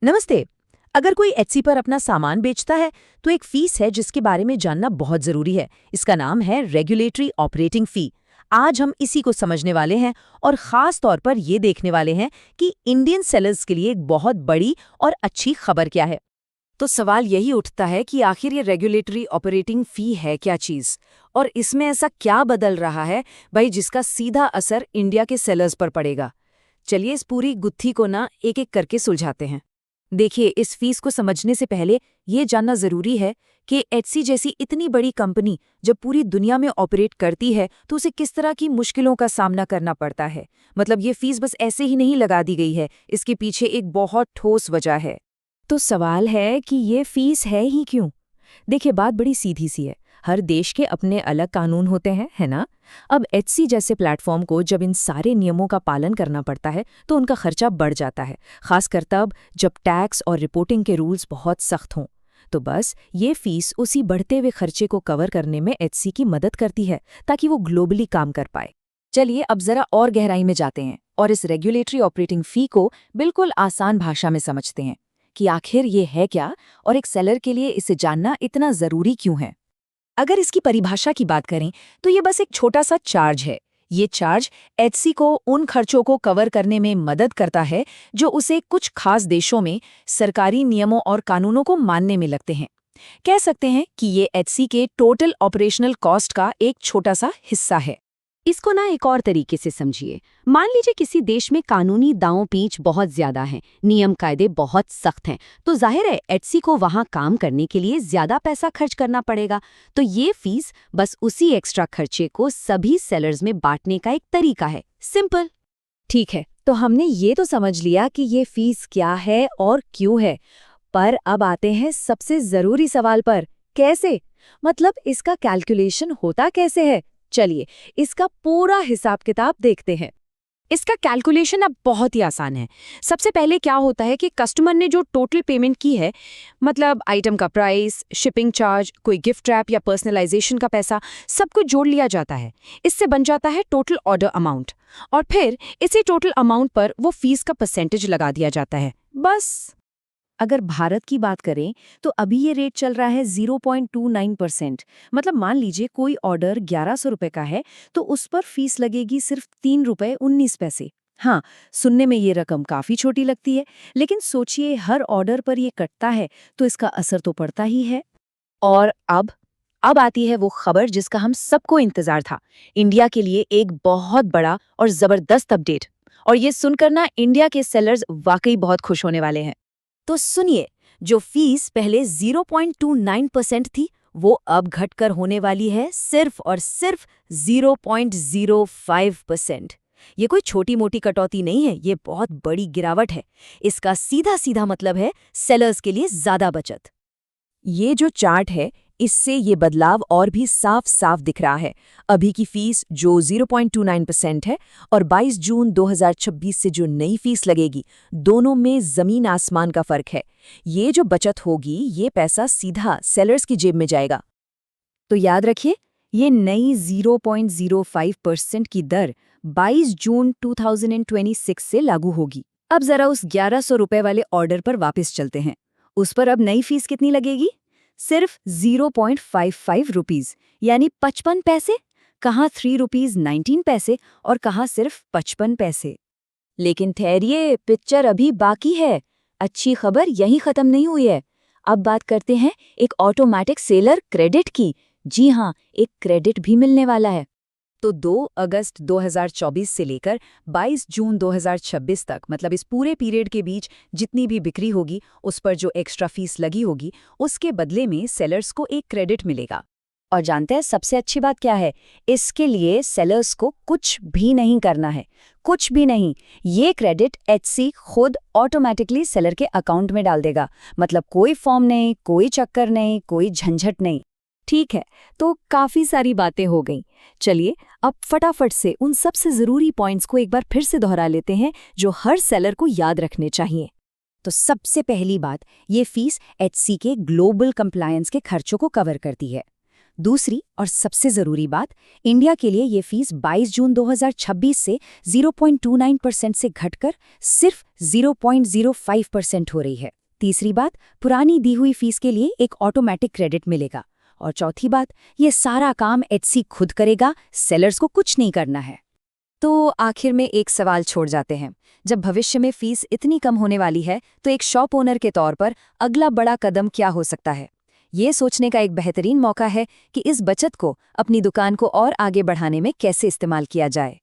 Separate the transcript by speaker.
Speaker 1: नमस्ते। अगर कोई एटसी पर अपना सामान बेचता है तो एक फीस है जिसके बारे में जानना बहुत जरूरी है। इसका नाम है रेगुलेटरी ऑपरेटिंग फी। आज हम इसी को समझने वाले हैं और खास तौर पर ये देखने वाले हैं कि इंडियन सेलर्स के लिए एक बहुत बड़ी और अच्छी खबर क्या है।
Speaker 2: तो सवाल यही उठता है कि आखिर ये रेगुलेटरी ऑपरेटिंग फी है क्या चीज़, और इसमें ऐसा क्या बदल रहा है भाई जिसका सीधा असर इंडिया के सेलर्स पर पड़ेगा। चलिए इस पूरी गुत्थी को ना एक एक करके सुलझाते हैं। देखिए, इस फीस को समझने से पहले ये जानना जरूरी है कि एटसी जैसी इतनी बड़ी कंपनी जब पूरी दुनिया में ऑपरेट करती है तो उसे किस तरह की मुश्किलों का सामना करना पड़ता है। मतलब ये फीस बस ऐसे ही नहीं लगा दी गई है, इसके पीछे एक बहुत ठोस वजह है। तो सवाल है कि ये फीस है ही क्यों। देखिए, बात बड़ी सीधी सी है। हर देश के अपने अलग कानून होते हैं, है ना। अब एचसी जैसे प्लेटफॉर्म को जब इन सारे नियमों का पालन करना पड़ता है तो उनका खर्चा बढ़ जाता है, खासकर तब जब टैक्स और रिपोर्टिंग के रूल्स बहुत सख्त हों। तो बस ये फीस उसी बढ़ते हुए खर्चे को कवर करने में एचसी की मदद करती है ताकि वो ग्लोबली काम कर पाए। चलिए अब जरा और गहराई में जाते हैं और इस रेगुलेटरी ऑपरेटिंग फी को बिल्कुल आसान भाषा में समझते हैं कि आखिर ये है क्या और एक सेलर के लिए इसे जानना इतना जरूरी क्यों है। अगर इसकी परिभाषा की बात करें तो ये बस एक छोटा सा चार्ज है। ये चार्ज एचसी को उन खर्चों को कवर करने में मदद करता है जो उसे कुछ खास देशों में सरकारी नियमों और कानूनों को मानने में लगते हैं। कह सकते हैं कि ये एचसी के टोटल ऑपरेशनल कॉस्ट का एक छोटा सा हिस्सा है।
Speaker 3: इसको ना एक और तरीके से समझिए। मान लीजिए किसी देश में कानूनी दांव पींच बहुत ज्यादा है, नियम कायदे बहुत सख्त हैं, तो जाहिर है एटसी को वहां काम करने के लिए ज्यादा पैसा खर्च करना पड़ेगा। तो ये फीस बस उसी एक्स्ट्रा खर्चे को सभी सेलर्स में बांटने का एक तरीका है। सिंपल।
Speaker 2: ठीक है, तो हमने ये तो समझ लिया कि ये फीस क्या है और क्यों है, पर अब आते हैं सबसे जरूरी सवाल पर। कैसे? मतलब इसका कैलकुलेशन होता कैसे है। चलिए इसका पूरा हिसाब किताब देखते हैं।
Speaker 3: इसका कैलकुलेशन अब बहुत ही आसान है। सबसे पहले क्या होता है कि कस्टमर ने जो टोटल पेमेंट की है, मतलब आइटम का प्राइस, शिपिंग चार्ज, कोई गिफ्ट रैप या पर्सनलाइजेशन का पैसा, सब कुछ जोड़ लिया जाता है। इससे बन जाता है टोटल ऑर्डर अमाउंट, और फिर इसी टोटल अमाउंट पर वो फीस का परसेंटेज लगा दिया जाता है। बस।
Speaker 2: अगर भारत की बात करें तो अभी ये रेट चल रहा है 0.29%। मतलब मान लीजिए कोई ऑर्डर 1100 रुपए का है तो उस पर फीस लगेगी सिर्फ 3 रुपए 19 पैसे। हाँ, सुनने में ये रकम काफी छोटी लगती है, लेकिन सोचिए हर ऑर्डर पर ये कटता है तो इसका असर तो पड़ता ही है। और अब आती है वो खबर जिसका हम सबको इंतजार था। इंडिया के लिए एक बहुत बड़ा और जबरदस्त अपडेट। और ये सुनकर ना इंडिया के सेलर्स वाकई बहुत खुश होने वाले हैं। तो सुनिए, जो फीस पहले 0.29% थी वो अब घटकर होने वाली है सिर्फ और सिर्फ 0.05%। ये कोई छोटी मोटी कटौती नहीं है, ये बहुत बड़ी गिरावट है। इसका सीधा सीधा मतलब है सेलर्स के लिए ज्यादा बचत। ये जो चार्ट है इससे ये बदलाव और भी साफ साफ दिख रहा है। अभी की फीस जो 0.29% है और 22 जून 2026 से जो नई फीस लगेगी, दोनों में जमीन आसमान का फर्क है। ये जो बचत होगी ये पैसा सीधा सेलर्स की जेब में जाएगा। तो याद रखिए, ये नई 0.05% की दर 22 जून 2026 से लागू होगी। अब जरा उस 1100 रुपए वाले ऑर्डर पर वापस चलते हैं। उस पर अब नई फीस कितनी लगेगी? सिर्फ 0.55 रुपीज, यानी 55 पैसे। कहाँ 3 रुपीज 19 पैसे और कहाँ सिर्फ 55 पैसे। लेकिन ठहरिए, पिक्चर अभी बाकी है। अच्छी खबर यहीं खत्म नहीं हुई है। अब बात करते हैं एक ऑटोमेटिक सेलर क्रेडिट की। जी हाँ, एक क्रेडिट भी मिलने वाला है। तो 2 अगस्त 2024 से लेकर 22 जून 2026 तक, मतलब इस पूरे पीरियड के बीच जितनी भी बिक्री होगी उस पर जो एक्स्ट्रा फीस लगी होगी उसके बदले में सेलर्स को एक क्रेडिट मिलेगा। और जानते हैं सबसे अच्छी बात क्या है? इसके लिए सेलर्स को कुछ भी नहीं करना है, कुछ भी नहीं। ये क्रेडिट एचसी खुद ऑटोमेटिकली सेलर के अकाउंट में डाल देगा। मतलब कोई फॉर्म नहीं, कोई चक्कर नहीं, कोई झंझट नहीं। ठीक है, तो काफी सारी बातें हो गईं। चलिए अब फटाफट से उन सबसे जरूरी पॉइंट्स को एक बार फिर से दोहरा लेते हैं जो हर सेलर को याद रखने चाहिए। तो सबसे पहली बात, ये फीस एचसी के ग्लोबल कंप्लायंस के खर्चों को कवर करती है। दूसरी और सबसे ज़रूरी बात, इंडिया के लिए ये फीस 22 जून 2026 से 0.29% से घटकर सिर्फ 0.05% हो रही है। तीसरी बात, पुरानी दी हुई फीस के लिए एक ऑटोमेटिक क्रेडिट मिलेगा। और चौथी बात, ये सारा काम एटसी खुद करेगा, सेलर्स को कुछ नहीं करना है।
Speaker 3: तो आखिर में एक सवाल छोड़ जाते हैं, जब भविष्य में फीस इतनी कम होने वाली है तो एक शॉप ओनर के तौर पर अगला बड़ा कदम क्या हो सकता है? ये सोचने का एक बेहतरीन मौका है कि इस बचत को अपनी दुकान को और आगे बढ़ाने में कैसे इस्तेमाल किया जाए।